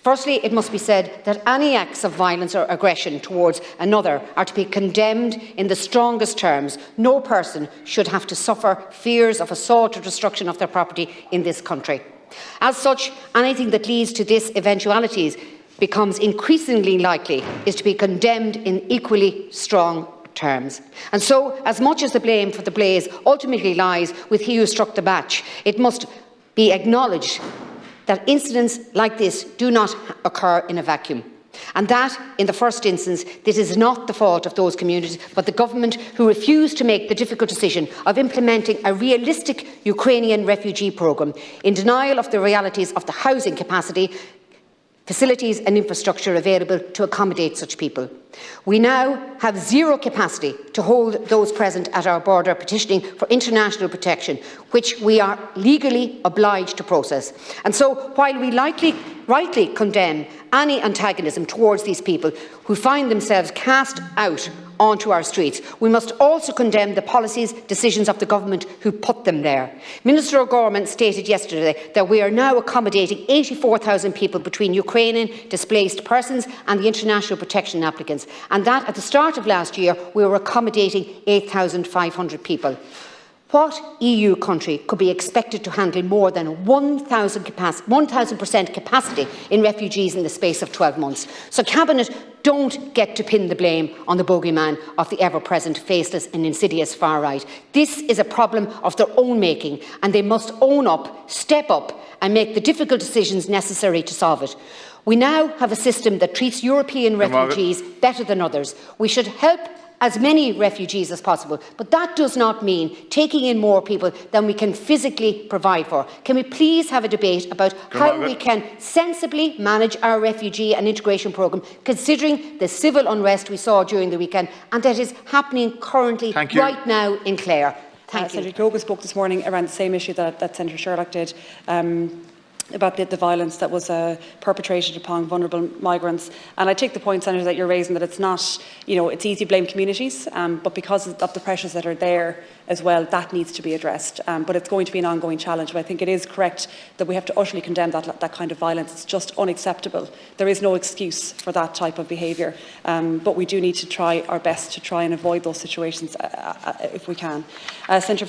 Firstly, it must be said that any acts of violence or aggression towards another are to be condemned in the strongest terms. No person should have to suffer fears of assault or destruction of their property in this country. As such, anything that leads to these eventualities becomes increasingly likely is to be condemned in equally strong terms. And so, as much as the blame for the blaze ultimately lies with he who struck the match, it must be acknowledged that incidents like this do not occur in a vacuum. And that, in the first instance, this is not the fault of those communities, but the government who refused to make the difficult decision of implementing a realistic Ukrainian refugee programme in denial of the realities of the housing capacity, facilities and infrastructure available to accommodate such people. We now have zero capacity to hold those present at our border petitioning for international protection, which we are legally obliged to process. And so, while we rightly condemn any antagonism towards these people who find themselves cast out onto our streets, we must also condemn the policies, decisions of the government who put them there. Minister O'Gorman stated yesterday that we are now accommodating 84,000 people between Ukrainian displaced persons and the international protection applicants, and that at the start of last year we were accommodating 8,500 people. What EU country could be expected to handle more than 1,000% capacity in refugees in the space of 12 months? So Cabinet don't get to pin the blame on the bogeyman of the ever-present, faceless and insidious far right. This is a problem of their own making, and they must own up, step up and make the difficult decisions necessary to solve it. We now have a system that treats European refugees better than others. We should help as many refugees as possible, but that does not mean taking in more people than we can physically provide for. Can we please have a debate about how we can sensibly manage our refugee and integration programme, considering the civil unrest we saw during the weekend and that is happening currently right now in Clare? Thank you. Senator Keogan spoke this morning around the same issue that Senator Sherlock did. About the violence that was perpetrated upon vulnerable migrants. And I take the point, Senator, that you're raising, that it's not, it's easy to blame communities, but because of the pressures that are there as well, that needs to be addressed. But it's going to be an ongoing challenge. But I think it is correct that we have to utterly condemn that kind of violence. It's just unacceptable. There is no excuse for that type of behaviour. But we do need to try our best to try and avoid those situations if we can. Senator